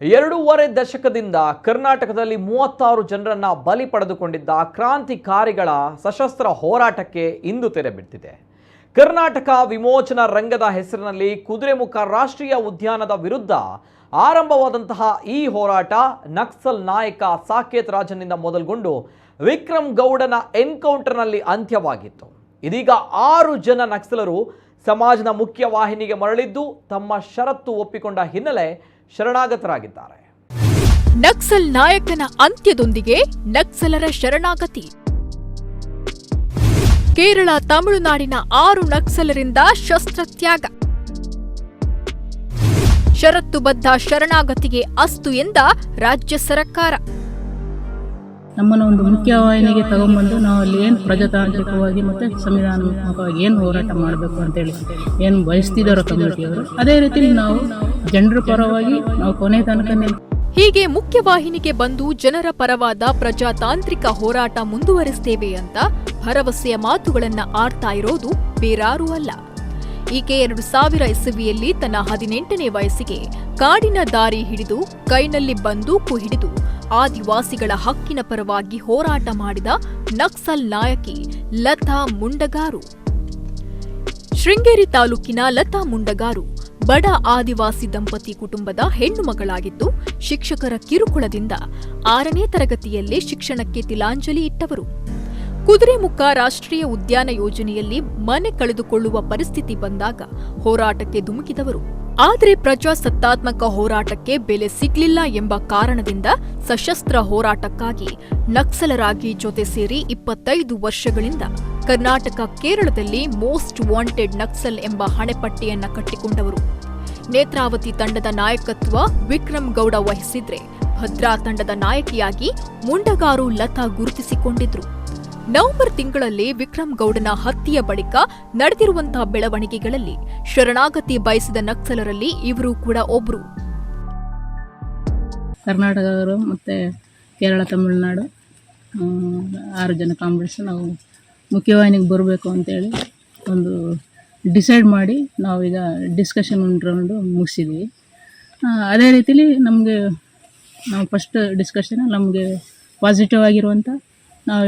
2.5 ದಶಕದಿಂದ ಕರ್ನಾಟಕದಲ್ಲಿ 36 ಜನರನ್ನ ಬಲಿ ಪಡೆದುಕೊಂಡಿದ್ದ ಕ್ರಾಂತಿಕಾರಿಗಳ ಸಶಸ್ತ್ರ ಹೋರಾಟಕ್ಕೆ ಇಂದು ತೆರೆ ಬಿದ್ದಿದೆ. ಕರ್ನಾಟಕ ವಿಮೋಚನಾ ರಂಗದ ಹೆಸರಿನಲ್ಲಿ ಕುದುರೆಮುಖ ರಾಷ್ಟ್ರೀಯ ಉದ್ಯಾನದ ವಿರುದ್ಧ ಆರಂಭವಾದಂತಹ ಈ ಹೋರಾಟ ನಕ್ಸಲ್ ನಾಯಕ ಸಾಕೇತ್ ರಾಜನಿಂದ ಮೊದಲುಗೊಂಡು ವಿಕ್ರಮ್ ಗೌಡನ ಎನ್ಕೌಂಟರ್ನಲ್ಲಿ ಅಂತ್ಯವಾಗಿತ್ತು. ಇದೀಗ 6 ಜನ ನಕ್ಸಲರು ಸಮಾಜದ ಮುಖ್ಯ ವಾಹಿನಿಗೆ ಮರಳಿದ್ದು ತಮ್ಮ ಷರತ್ತು ಒಪ್ಪಿಕೊಂಡ ಹಿನ್ನೆಲೆ ಶರಣಾಗತರಾಗಿದ್ದಾರೆ. ನಕ್ಸಲ್ ನಾಯಕನ ಅಂತ್ಯದೊಂದಿಗೆ ನಕ್ಸಲರ ಶರಣಾಗತಿ. ಕೇರಳ ತಮಿಳುನಾಡಿನ 6 ನಕ್ಸಲರಿಂದ ಶಸ್ತ್ರತ್ಯಾಗ. ಷರತ್ತುಬದ್ಧ ಶರಣಾಗತಿಗೆ ಅಸ್ತು ಎಂದ ರಾಜ್ಯ ಸರ್ಕಾರ. ನಮ್ಮನ್ನು ಒಂದು ಮುಖ್ಯವಾಹಿನಿಗೆ ತಗೊಂಡ್ಬಂದು ನಾವು ಅಲ್ಲಿ ಏನು ಪ್ರಜಾತಾಂತ್ರಿಕವಾಗಿ ಮತ್ತು ಸಂವಿಧಾನಾತ್ಮಕವಾಗಿ ಏನು ಹೋರಾಟ ಮಾಡಬೇಕು ಅಂತೇಳಿ ಏನು ಬಯಸ್ತಿದ್ದಾರೋ ಕಮ್ಯುನಿಟಿಯವರು, ಅದೇ ರೀತಿ ನಾವು ಜನರ ಪರವಾಗಿ ನಾವು ಕೊನೆ ತನಕ ಹೀಗೆ ಮುಖ್ಯವಾಹಿನಿಗೆ ಬಂದು ಜನರ ಪರವಾದ ಪ್ರಜಾತಾಂತ್ರಿಕ ಹೋರಾಟ ಮುಂದುವರಿಸ್ತೇವೆ ಅಂತ ಭರವಸೆಯ ಮಾತುಗಳನ್ನ ಆಡ್ತಾ ಇರೋದು ಬೇರಾರೂ ಅಲ್ಲ. ಈಕೆ 2000 ಇಸವಿಯಲ್ಲಿ ತನ್ನ 18ನೇ ವಯಸ್ಸಿಗೆ ಕಾಡಿನ ದಾರಿ ಹಿಡಿದು ಕೈನಲ್ಲಿ ಬಂದೂಕು ಹಿಡಿದು ಆದಿವಾಸಿಗಳ ಹಕ್ಕಿನ ಪರವಾಗಿ ಹೋರಾಟ ಮಾಡಿದ ನಕ್ಸಲ್ ನಾಯಕಿ ಲತಾ ಮುಂಡಗಾರು. ಶೃಂಗೇರಿ ತಾಲೂಕಿನ ಲತಾ ಮುಂಡಗಾರು ಬಡ ಆದಿವಾಸಿ ದಂಪತಿ ಕುಟುಂಬದ ಹೆಣ್ಣು ಮಗಳಾಗಿದ್ದು, ಶಿಕ್ಷಕರ ಕಿರುಕುಳದಿಂದ 6ನೇ ತರಗತಿಯಲ್ಲೇ ಶಿಕ್ಷಣಕ್ಕೆ ತಿಲಾಂಜಲಿ ಇಟ್ಟವರು. ಕುದುರೆಮುಖ ರಾಷ್ಟ್ರೀಯ ಉದ್ಯಾನ ಯೋಜನೆಯಲ್ಲಿ ಮನೆ ಕಳೆದುಕೊಳ್ಳುವ ಪರಿಸ್ಥಿತಿ ಬಂದಾಗ ಹೋರಾಟಕ್ಕೆ ಧುಮುಕಿದವರು. ಆದರೆ ಪ್ರಜಾಸತ್ತಾತ್ಮಕ ಹೋರಾಟಕ್ಕೆ ಬೆಲೆ ಸಿಗ್ಲಿಲ್ಲ ಎಂಬ ಕಾರಣದಿಂದ ಸಶಸ್ತ್ರ ಹೋರಾಟಕ್ಕಾಗಿ ನಕ್ಸಲರಾಗಿ ಜೊತೆ ಸೇರಿ 25 ವರ್ಷಗಳಿಂದ ಕರ್ನಾಟಕ ಕೇರಳದಲ್ಲಿ ಮೋಸ್ಟ್ ವಾಂಟೆಡ್ ನಕ್ಸಲ್ ಎಂಬ ಹಣೆಪಟ್ಟಿಯನ್ನ ಕಟ್ಟಿಕೊಂಡವರು. ನೇತ್ರಾವತಿ ತಂಡದ ನಾಯಕತ್ವ ವಿಕ್ರಮ್ ಗೌಡ ವಹಿಸಿದ್ರೆ, ಭದ್ರಾ ತಂಡದ ನಾಯಕಿಯಾಗಿ ಮುಂಡಗಾರು ಲತಾ ಗುರುತಿಸಿಕೊಂಡಿದ್ರು. ನವೆಂಬರ್ ತಿಂಗಳಲ್ಲಿ ವಿಕ್ರಮ್ ಗೌಡನ ಹತ್ಯೆಯ ಬಳಿಕ ನಡೆದಿರುವಂತಹ ಬೆಳವಣಿಗೆಗಳಲ್ಲಿ ಶರಣಾಗತಿ ಬಯಸಿದ ನಕ್ಸಲರಲ್ಲಿ ಇವರು ಕೂಡ ಒಬ್ರು. ಕರ್ನಾಟಕದವರು ಮತ್ತು ಕೇರಳ ತಮಿಳುನಾಡು 6 ಜನ ಕಾಂಬಿನೇಷನ್ ನಾವು ಮುಖ್ಯವಾಹಿನಿಗೆ ಬರಬೇಕು ಅಂತೇಳಿ ಒಂದು ಡಿಸೈಡ್ ಮಾಡಿ ನಾವೀಗ ಡಿಸ್ಕಷನ್ ರೌಂಡು ಮುಗಿಸಿದ್ವಿ. ಅದೇ ರೀತಿಲಿ ನಾವು ಫಸ್ಟ್ ಡಿಸ್ಕಷನ್ ನಮಗೆ ಪಾಸಿಟಿವ್ ಆಗಿರುವಂಥ ನಾವು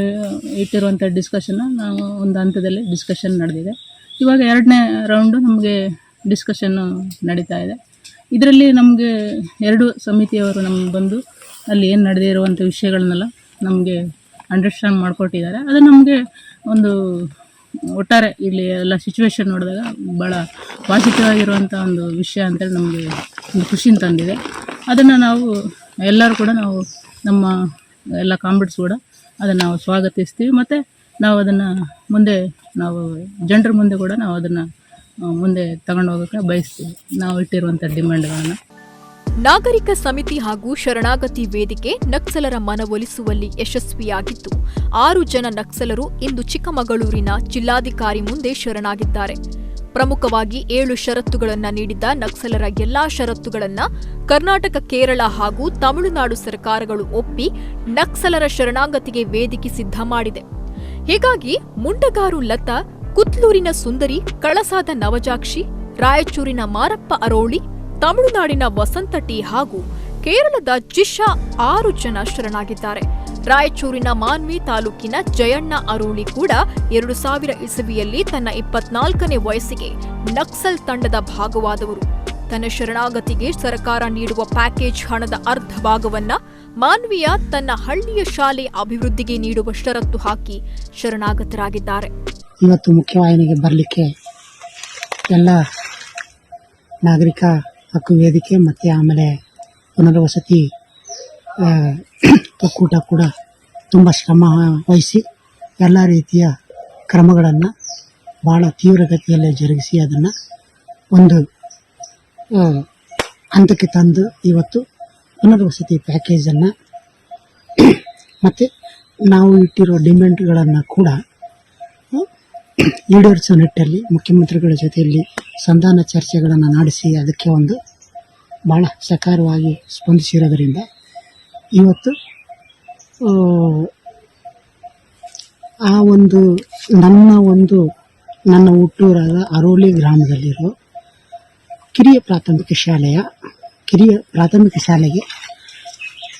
ಇಟ್ಟಿರುವಂಥ ಡಿಸ್ಕಷನ್ನ ನಾವು ಒಂದು ಹಂತದಲ್ಲಿ ಡಿಸ್ಕಷನ್ ನಡೆದಿದೆ. ಇವಾಗ 2ನೇ ರೌಂಡು ನಮಗೆ ಡಿಸ್ಕಷನ್ನು ನಡೀತಾ ಇದೆ. ಇದರಲ್ಲಿ ನಮಗೆ 2 ಸಮಿತಿಯವರು ನಮ್ಗೆ ಬಂದು ಅಲ್ಲಿ ಏನು ನಡೆದಿರುವಂಥ ವಿಷಯಗಳನ್ನೆಲ್ಲ ನಮಗೆ ಅಂಡರ್ಸ್ಟ್ಯಾಂಡ್ ಮಾಡಿಕೊಟ್ಟಿದ್ದಾರೆ. ಅದು ನಮಗೆ ಒಂದು ಒಟ್ಟಾರೆ ಇಲ್ಲಿ ಎಲ್ಲ ಸಿಚುವೇಶನ್ ನೋಡಿದಾಗ ಭಾಳ ಪಾಸಿಟಿವ್ ಆಗಿರುವಂಥ ಒಂದು ವಿಷಯ ಅಂತೇಳಿ ನಮಗೆ ಒಂದು ಖುಷಿನ ತಂದಿದೆ. ಅದನ್ನು ನಾವು ಎಲ್ಲರೂ ಕೂಡ ನಾವು ನಮ್ಮ ಎಲ್ಲ ಕಾಂಬಿಟ್ಸ್ ಕೂಡ ಅದನ್ನು ನಾವು ಸ್ವಾಗತಿಸ್ತೀವಿ ಮತ್ತು ನಾವು ಅದನ್ನು ಮುಂದೆ ನಾವು ಜನರ ಮುಂದೆ ಕೂಡ ನಾವು ಅದನ್ನು ಮುಂದೆ ತಗೊಂಡು ಹೋಗೋಕ್ಕೆ ಬಯಸ್ತೀವಿ, ನಾವು ಇಟ್ಟಿರುವಂಥ ಡಿಮ್ಯಾಂಡ್ಗಳನ್ನು. ನಾಗರಿಕ ಸಮಿತಿ ಹಾಗೂ ಶರಣಾಗತಿ ವೇದಿಕೆ ನಕ್ಸಲರ ಮನವೊಲಿಸುವಲ್ಲಿ ಯಶಸ್ವಿಯಾಗಿದ್ದು, 6 ಜನ ನಕ್ಸಲರು ಇಂದು ಚಿಕ್ಕಮಗಳೂರಿನ ಜಿಲ್ಲಾಧಿಕಾರಿ ಮುಂದೆ ಶರಣಾಗಿದ್ದಾರೆ. ಪ್ರಮುಖವಾಗಿ 7 ಷರತ್ತುಗಳನ್ನು ನೀಡಿದ್ದ ನಕ್ಸಲರ ಎಲ್ಲಾ ಷರತ್ತುಗಳನ್ನು ಕರ್ನಾಟಕ, ಕೇರಳ ಹಾಗೂ ತಮಿಳುನಾಡು ಸರ್ಕಾರಗಳು ಒಪ್ಪಿ ನಕ್ಸಲರ ಶರಣಾಗತಿಗೆ ವೇದಿಕೆ ಸಿದ್ಧ ಮಾಡಿದೆ. ಹೀಗಾಗಿ ಮುಂಡಗಾರು ಲತಾ, ಕುತ್ಲೂರಿನ ಸುಂದರಿ, ಕಳಸಾದ ನವಜಾಕ್ಷಿ, ರಾಯಚೂರಿನ ಮಾರಪ್ಪ ಅರೋಳಿ, ತಮಿಳುನಾಡಿನ ವಸಂತ ಟಿ ಹಾಗೂ ಕೇರಳದ ಜಿಶಾ 6 ಜನ ಶರಣಾಗಿದ್ದಾರೆ. ರಾಯಚೂರಿನ ಮಾನ್ವಿ ತಾಲೂಕಿನ ಜಯಣ್ಣ ಅರೋಳಿ ಕೂಡ 2000 ಇಸವಿಯಲ್ಲಿ ತನ್ನ 24ನೇ ವಯಸ್ಸಿಗೆ ನಕ್ಸಲ್ ತಂಡದ ಭಾಗವಾದವರು. ತನ್ನ ಶರಣಾಗತಿಗೆ ಸರ್ಕಾರ ನೀಡುವ ಪ್ಯಾಕೇಜ್ ಹಣದ ಅರ್ಧ ಭಾಗವನ್ನ ಮಾನ್ವಿಯ ತನ್ನ ಹಳ್ಳಿಯ ಶಾಲೆ ಅಭಿವೃದ್ಧಿಗೆ ನೀಡುವ ಷರತ್ತು ಹಾಕಿ ಶರಣಾಗತರಾಗಿದ್ದಾರೆ. ಇವತ್ತು ಮುಖ್ಯವಾಹಿನಿಗೆ ಬರಲಿಕ್ಕೆ ಎಲ್ಲ ನಾಗರಿಕ ಹಕ್ಕು ವೇದಿಕೆ ಮತ್ತು ಆಮೇಲೆ ಪುನರ್ವಸತಿ ಒಕ್ಕೂಟ ಕೂಡ ತುಂಬ ಶ್ರಮ ವಹಿಸಿ ಎಲ್ಲ ರೀತಿಯ ಕ್ರಮಗಳನ್ನು ಭಾಳ ತೀವ್ರಗತಿಯಲ್ಲಿ ಜರುಗಿಸಿ ಅದನ್ನು ಒಂದು ಹಂತಕ್ಕೆ ತಂದು ಇವತ್ತು ಪುನರ್ವಸತಿ ಪ್ಯಾಕೇಜನ್ನು ಮತ್ತು ನಾವು ಇಟ್ಟಿರೋ ಡಿಮ್ಯಾಂಡ್ಗಳನ್ನು ಕೂಡ ಈಡೇರಿಸೋ ನಿಟ್ಟಲ್ಲಿ ಮುಖ್ಯಮಂತ್ರಿಗಳ ಜೊತೆಯಲ್ಲಿ ಸಂಧಾನ ಚರ್ಚೆಗಳನ್ನು ನಡೆಸಿ ಅದಕ್ಕೆ ಒಂದು ಭಾಳ ಸಕಾರವಾಗಿ ಸ್ಪಂದಿಸಿರೋದರಿಂದ ಇವತ್ತು ಆ ಒಂದು ನನ್ನ ಹುಟ್ಟೂರಾದ ಅರೋಳಿ ಗ್ರಾಮದಲ್ಲಿರೋ ಕಿರಿಯ ಪ್ರಾಥಮಿಕ ಶಾಲೆಯ ಕಿರಿಯ ಪ್ರಾಥಮಿಕ ಶಾಲೆಗೆ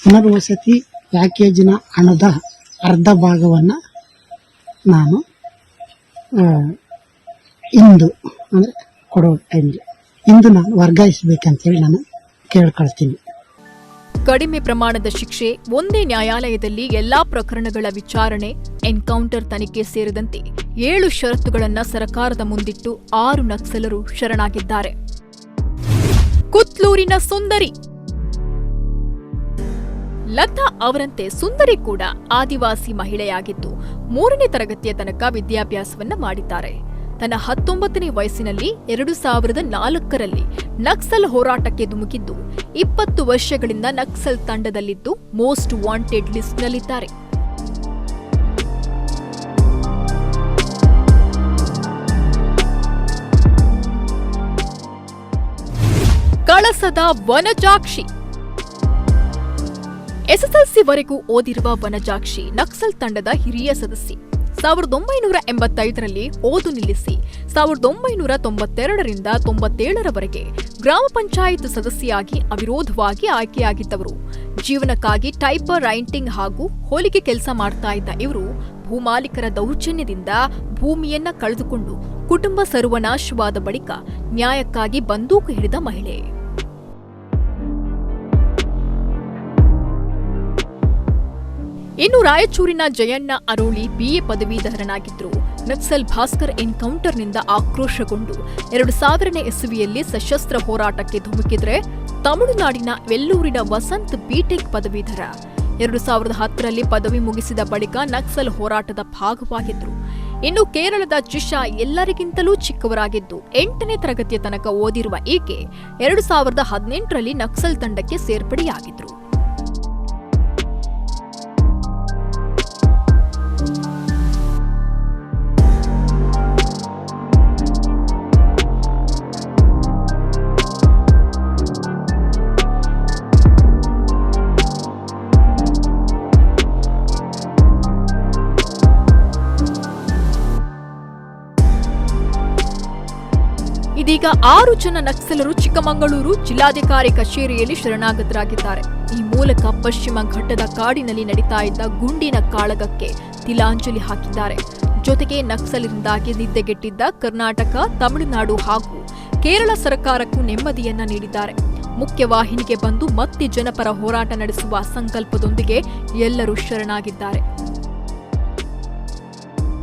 ಪುನರ್ವಸತಿ ಪ್ಯಾಕೇಜಿನ ಹಣದ ಅರ್ಧ ಭಾಗವನ್ನು ನಾನು ಇಂದು ಅಂದರೆ ಕೊಡೋ ಟೈಮ್ಗೆ ಇಂದು ನಾನು ವರ್ಗಾಯಿಸಬೇಕಂತೇಳಿ ನಾನು ಕೇಳ್ಕೊಳ್ತೀನಿ. ಕಡಿಮೆ ಪ್ರಮಾಣದ ಶಿಕ್ಷೆ, ಒಂದೇ ನ್ಯಾಯಾಲಯದಲ್ಲಿ ಎಲ್ಲಾ ಪ್ರಕರಣಗಳ ವಿಚಾರಣೆ, ಎನ್ಕೌಂಟರ್ ತನಿಖೆ ಸೇರಿದಂತೆ 7 ಷರತ್ತುಗಳನ್ನು ಸರ್ಕಾರದ ಮುಂದಿಟ್ಟು 6 ನಕ್ಸಲರು ಶರಣಾಗಿದ್ದಾರೆ. ಕುತ್ಲೂರಿನ ಸುಂದರಿ ಲತಾ ಅವರಂತೆ ಸುಂದರಿ ಕೂಡ ಆದಿವಾಸಿ ಮಹಿಳೆಯಾಗಿದ್ದು 3ನೇ ತರಗತಿಯ ತನಕ ವಿದ್ಯಾಭ್ಯಾಸವನ್ನ ಮಾಡಿದ್ದಾರೆ. ತನ್ನ 19ನೇ ವಯಸ್ಸಿನಲ್ಲಿ 2004ರಲ್ಲಿ ನಕ್ಸಲ್ ಹೋರಾಟಕ್ಕೆ ಧುಮುಕಿದ್ದು 20 ವರ್ಷಗಳಿಂದ ನಕ್ಸಲ್ ತಂಡದಲ್ಲಿದ್ದು ಮೋಸ್ಟ್ ವಾಂಟೆಡ್ ಲಿಸ್ಟ್ನಲ್ಲಿದ್ದಾರೆ. ಕಳಸದ ವನಜಾಕ್ಷಿ. ಎಸ್ಎಸ್ಎಲ್ಸಿವರೆಗೂ ಓದಿರುವ ವನಜಾಕ್ಷಿ ನಕ್ಸಲ್ ತಂಡದ ಹಿರಿಯ ಸದಸ್ಯೆ. 1985ರಲ್ಲಿ ಓದು ನಿಲ್ಲಿಸಿ 1992ರಿಂದ 97ರವರೆಗೆ ಗ್ರಾಮ ಪಂಚಾಯತ್ ಸದಸ್ಯೆಯಾಗಿ ಅವಿರೋಧವಾಗಿ ಆಯ್ಕೆಯಾಗಿದ್ದವರು. ಜೀವನಕ್ಕಾಗಿ ಟೈಪರ್ ರೈಟಿಂಗ್ ಹಾಗೂ ಹೊಲಿಗೆ ಕೆಲಸ ಮಾಡ್ತಾ ಇದ್ದ ಇವರು ಭೂಮಾಲೀಕರ ದೌರ್ಜನ್ಯದಿಂದ ಭೂಮಿಯನ್ನ ಕಳೆದುಕೊಂಡು ಕುಟುಂಬ ಸರ್ವನಾಶವಾದ ಬಳಿಕ ನ್ಯಾಯಕ್ಕಾಗಿ ಬಂದೂಕು ಹಿಡಿದ ಮಹಿಳೆ. ಇನ್ನು ರಾಯಚೂರಿನ ಜಯಣ್ಣ ಅರೋಳಿ BA ಪದವೀಧರನಾಗಿದ್ರು. ನಕ್ಸಲ್ ಭಾಸ್ಕರ್ ಎನ್ಕೌಂಟರ್ನಿಂದ ಆಕ್ರೋಶಗೊಂಡು 2000ನೇ ಇಸವಿಯಲ್ಲಿ ಸಶಸ್ತ್ರ ಹೋರಾಟಕ್ಕೆ ಧುಮುಕಿದ್ರೆ, ತಮಿಳುನಾಡಿನ ವೆಲ್ಲೂರಿನ ವಸಂತ್ ಬಿಟೆಕ್ ಪದವೀಧರ. 2010ರಲ್ಲಿ ಪದವಿ ಮುಗಿಸಿದ ಬಳಿಕ ನಕ್ಸಲ್ ಹೋರಾಟದ ಭಾಗವಾಗಿದ್ರು. ಇನ್ನು ಕೇರಳದ ಜಿಶಾ ಎಲ್ಲರಿಗಿಂತಲೂ ಚಿಕ್ಕವರಾಗಿದ್ದು 8ನೇ ತರಗತಿಯ ತನಕ ಓದಿರುವ ಈಕೆ 2018ರಲ್ಲಿ ನಕ್ಸಲ್ ತಂಡಕ್ಕೆ ಸೇರ್ಪಡೆಯಾಗಿದ್ರು. ಇದೀಗ 6 ಜನ ನಕ್ಸಲರು ಚಿಕ್ಕಮಗಳೂರು ಜಿಲ್ಲಾಧಿಕಾರಿ ಕಚೇರಿಯಲ್ಲಿ ಶರಣಾಗತರಾಗಿದ್ದಾರೆ. ಈ ಮೂಲಕ ಪಶ್ಚಿಮ ಘಟ್ಟದ ಕಾಡಿನಲ್ಲಿ ನಡೀತಾ ಇದ್ದ ಗುಂಡಿನ ಕಾಳಗಕ್ಕೆ ತಿಲಾಂಜಲಿ ಹಾಕಿದ್ದಾರೆ. ಜೊತೆಗೆ ನಕ್ಸಲರಿಂದಾಗಿ ನಿದ್ದೆಗೆಟ್ಟಿದ್ದ ಕರ್ನಾಟಕ, ತಮಿಳುನಾಡು ಹಾಗೂ ಕೇರಳ ಸರ್ಕಾರಕ್ಕೂ ನೆಮ್ಮದಿಯನ್ನ ನೀಡಿದ್ದಾರೆ. ಮುಖ್ಯವಾಹಿನಿಗೆ ಬಂದು ಮತ್ತೆ ಜನಪರ ಹೋರಾಟ ನಡೆಸುವ ಸಂಕಲ್ಪದೊಂದಿಗೆ ಎಲ್ಲರೂ ಶರಣಾಗಿದ್ದಾರೆ.